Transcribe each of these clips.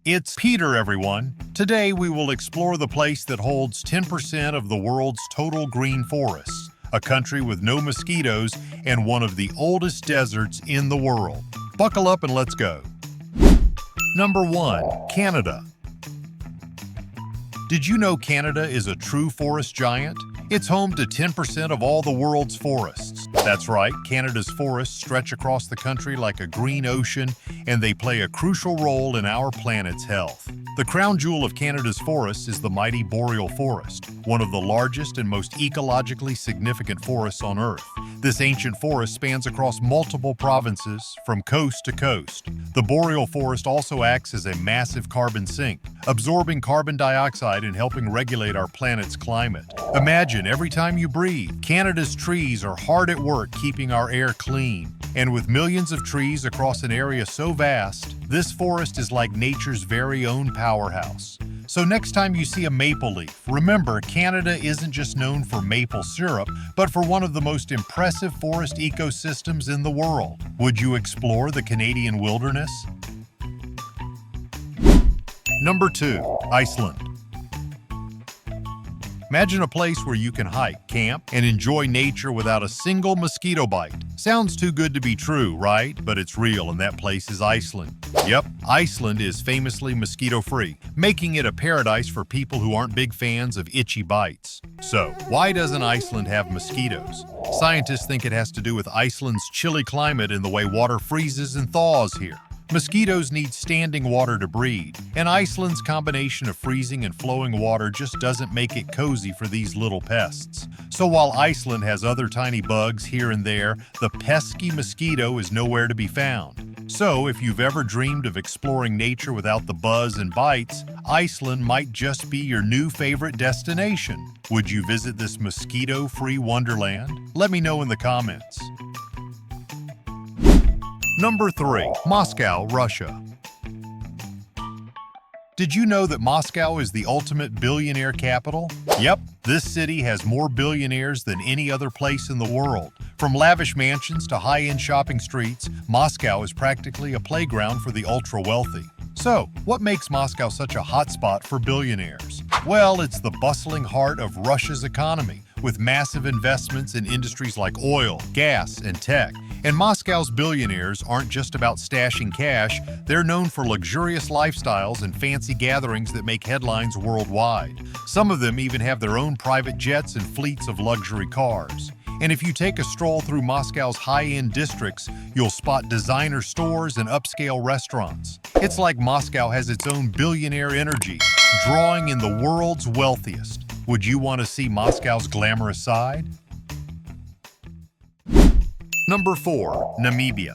It's Peter, everyone. Today we will explore the place that holds 10% of the world's total green forests, a country with no mosquitoes and one of the oldest deserts in the world. Buckle up and let's go. Number 1. Canada. Did you know Canada is a true forest giant? It's home to 10% of all the world's forests. That's right, Canada's forests stretch across the country like a green ocean, and they play a crucial role in our planet's health. The crown jewel of Canada's forests is the mighty boreal forest, one of the largest and most ecologically significant forests on Earth. This ancient forest spans across multiple provinces, from coast to coast. The boreal forest also acts as a massive carbon sink, absorbing carbon dioxide and helping regulate our planet's climate. Imagine every time you breathe, Canada's trees are hard at work keeping our air clean. And with millions of trees across an area so vast, this forest is like nature's very own powerhouse. So next time you see a maple leaf, remember Canada isn't just known for maple syrup, but for one of the most impressive forest ecosystems in the world. Would you explore the Canadian wilderness? Number 2. Iceland. Imagine a place where you can hike, camp, and enjoy nature without a single mosquito bite. Sounds too good to be true, right? But it's real, and that place is Iceland. Yep, Iceland is famously mosquito-free, making it a paradise for people who aren't big fans of itchy bites. So, why doesn't Iceland have mosquitoes? Scientists think it has to do with Iceland's chilly climate and the way water freezes and thaws here. Mosquitoes need standing water to breed, and Iceland's combination of freezing and flowing water just doesn't make it cozy for these little pests. So while Iceland has other tiny bugs here and there, the pesky mosquito is nowhere to be found. So if you've ever dreamed of exploring nature without the buzz and bites, Iceland might just be your new favorite destination. Would you visit this mosquito-free wonderland? Let me know in the comments. Number 3. Moscow, Russia. Did you know that Moscow is the ultimate billionaire capital? Yep, this city has more billionaires than any other place in the world. From lavish mansions to high-end shopping streets, Moscow is practically a playground for the ultra-wealthy. So, what makes Moscow such a hotspot for billionaires? Well, it's the bustling heart of Russia's economy, with massive investments in industries like oil, gas, and tech. And Moscow's billionaires aren't just about stashing cash, they're known for luxurious lifestyles and fancy gatherings that make headlines worldwide. Some of them even have their own private jets and fleets of luxury cars. And if you take a stroll through Moscow's high-end districts, you'll spot designer stores and upscale restaurants. It's like Moscow has its own billionaire energy, drawing in the world's wealthiest. Would you want to see Moscow's glamorous side? Number 4. Namibia.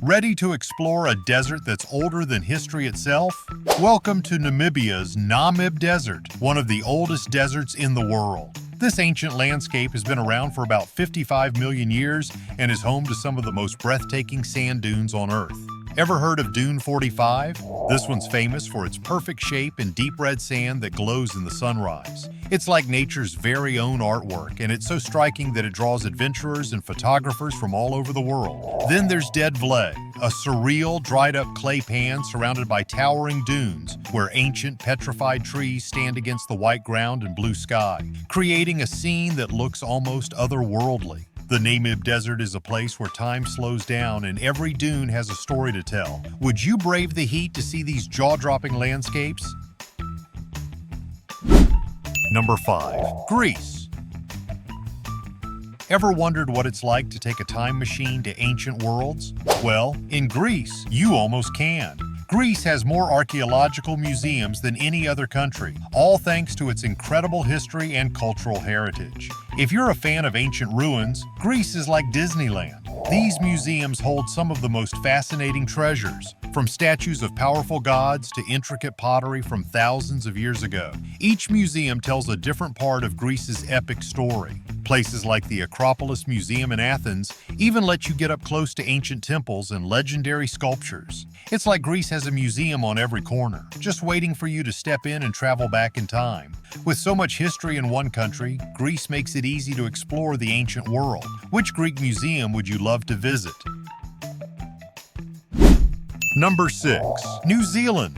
Ready to explore a desert that's older than history itself? Welcome to Namibia's Namib Desert, one of the oldest deserts in the world. This ancient landscape has been around for about 55 million years and is home to some of the most breathtaking sand dunes on Earth. Ever heard of Dune 45? This one's famous for its perfect shape and deep red sand that glows in the sunrise. It's like nature's very own artwork, and it's so striking that it draws adventurers and photographers from all over the world. Then there's Dead Vlei, a surreal, dried-up clay pan surrounded by towering dunes, where ancient petrified trees stand against the white ground and blue sky, creating a scene that looks almost otherworldly. The Namib Desert is a place where time slows down and every dune has a story to tell. Would you brave the heat to see these jaw-dropping landscapes? Number 5. Greece. Ever wondered what it's like to take a time machine to ancient worlds? Well, in Greece, you almost can. Greece has more archaeological museums than any other country, all thanks to its incredible history and cultural heritage. If you're a fan of ancient ruins, Greece is like Disneyland. These museums hold some of the most fascinating treasures, from statues of powerful gods to intricate pottery from thousands of years ago. Each museum tells a different part of Greece's epic story. Places like the Acropolis Museum in Athens even let you get up close to ancient temples and legendary sculptures. It's like Greece has a museum on every corner, just waiting for you to step in and travel back in time. With so much history in one country, Greece makes it easy to explore the ancient world. Which Greek museum would you love to visit? Number 6. New Zealand.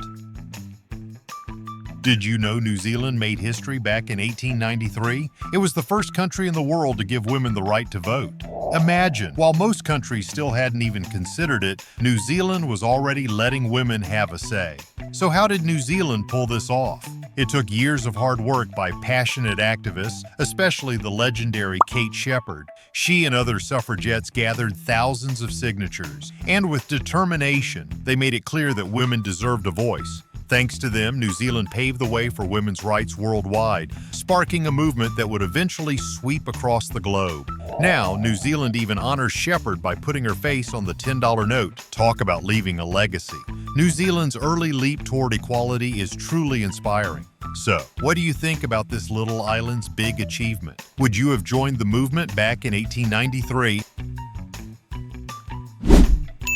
Did you know New Zealand made history back in 1893? It was the first country in the world to give women the right to vote. Imagine, while most countries still hadn't even considered it, New Zealand was already letting women have a say. So how did New Zealand pull this off? It took years of hard work by passionate activists, especially the legendary Kate Shepherd. She and other suffragettes gathered thousands of signatures, and with determination, they made it clear that women deserved a voice. Thanks to them, New Zealand paved the way for women's rights worldwide, sparking a movement that would eventually sweep across the globe. Now, New Zealand even honors Shepherd by putting her face on the $10 note. Talk about leaving a legacy. New Zealand's early leap toward equality is truly inspiring. So, what do you think about this little island's big achievement? Would you have joined the movement back in 1893?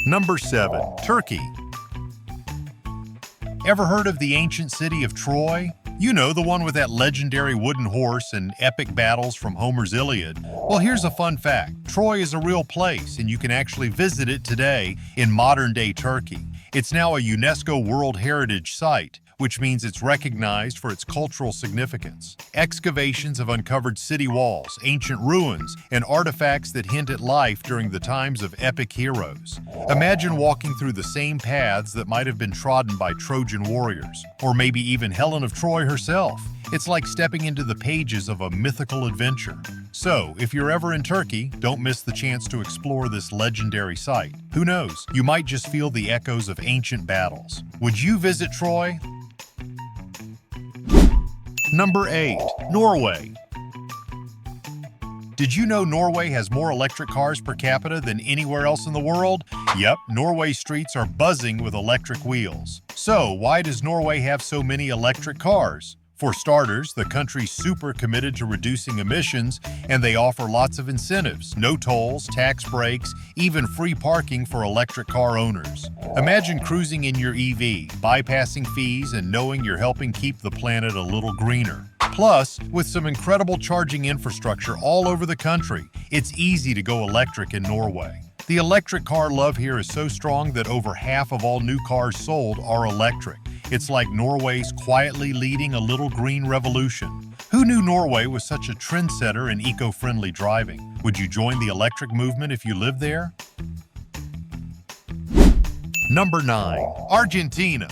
Number 7. Turkey. Ever heard of the ancient city of Troy? You know, the one with that legendary wooden horse and epic battles from Homer's Iliad. Well, here's a fun fact. Troy is a real place, and you can actually visit it today in modern-day Turkey. It's now a UNESCO World Heritage Site, which means it's recognized for its cultural significance. Excavations have uncovered city walls, ancient ruins, and artifacts that hint at life during the times of epic heroes. Imagine walking through the same paths that might have been trodden by Trojan warriors, or maybe even Helen of Troy herself. It's like stepping into the pages of a mythical adventure. So, if you're ever in Turkey, don't miss the chance to explore this legendary site. Who knows, you might just feel the echoes of ancient battles. Would you visit Troy? Number 8. Norway. Did you know Norway has more electric cars per capita than anywhere else in the world? Yep, Norway's streets are buzzing with electric wheels. So, why does Norway have so many electric cars? For starters, the country's super committed to reducing emissions, and they offer lots of incentives: no tolls, tax breaks, even free parking for electric car owners. Imagine cruising in your EV, bypassing fees, and knowing you're helping keep the planet a little greener. Plus, with some incredible charging infrastructure all over the country, it's easy to go electric in Norway. The electric car love here is so strong that over half of all new cars sold are electric. It's like Norway's quietly leading a little green revolution. Who knew Norway was such a trendsetter in eco-friendly driving? Would you join the electric movement if you lived there? Number 9. Argentina.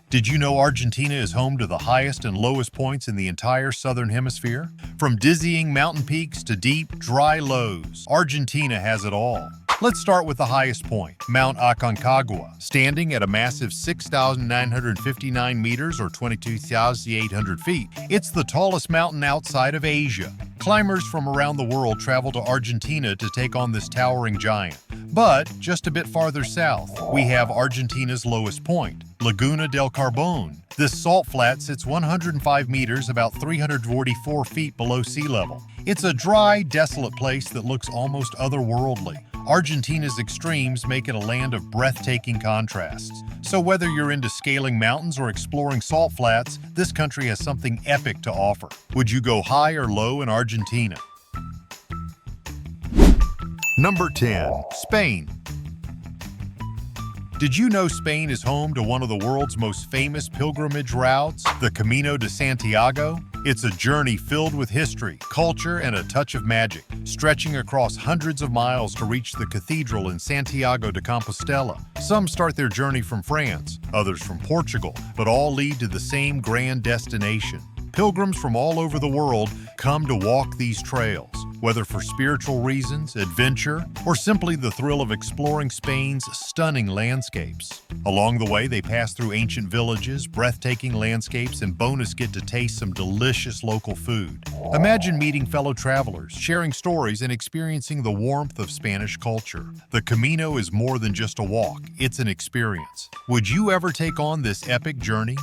Did you know Argentina is home to the highest and lowest points in the entire southern hemisphere? From dizzying mountain peaks to deep, dry lows, Argentina has it all. Let's start with the highest point, Mount Aconcagua, standing at a massive 6,959 meters or 22,800 feet. It's the tallest mountain outside of Asia. Climbers from around the world travel to Argentina to take on this towering giant. But just a bit farther south, we have Argentina's lowest point, Laguna del Carbon. This salt flat sits 105 meters, about 344 feet below sea level. It's a dry, desolate place that looks almost otherworldly. Argentina's extremes make it a land of breathtaking contrasts. So whether you're into scaling mountains or exploring salt flats, this country has something epic to offer. Would you go high or low in Argentina? Number 10. Spain. Did you know Spain is home to one of the world's most famous pilgrimage routes, the Camino de Santiago? It's a journey filled with history, culture, and a touch of magic, stretching across hundreds of miles to reach the cathedral in Santiago de Compostela. Some start their journey from France, others from Portugal, but all lead to the same grand destination. Pilgrims from all over the world come to walk these trails, whether for spiritual reasons, adventure, or simply the thrill of exploring Spain's stunning landscapes. Along the way, they pass through ancient villages, breathtaking landscapes, and bonus get to taste some delicious local food. Imagine meeting fellow travelers, sharing stories, and experiencing the warmth of Spanish culture. The Camino is more than just a walk, it's an experience. Would you ever take on this epic journey?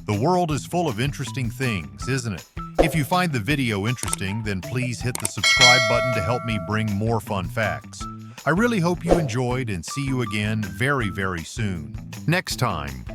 The world is full of interesting things, isn't it? If you find the video interesting, then please hit the subscribe button to help me bring more fun facts. I really hope you enjoyed and see you again very, very soon. Next time.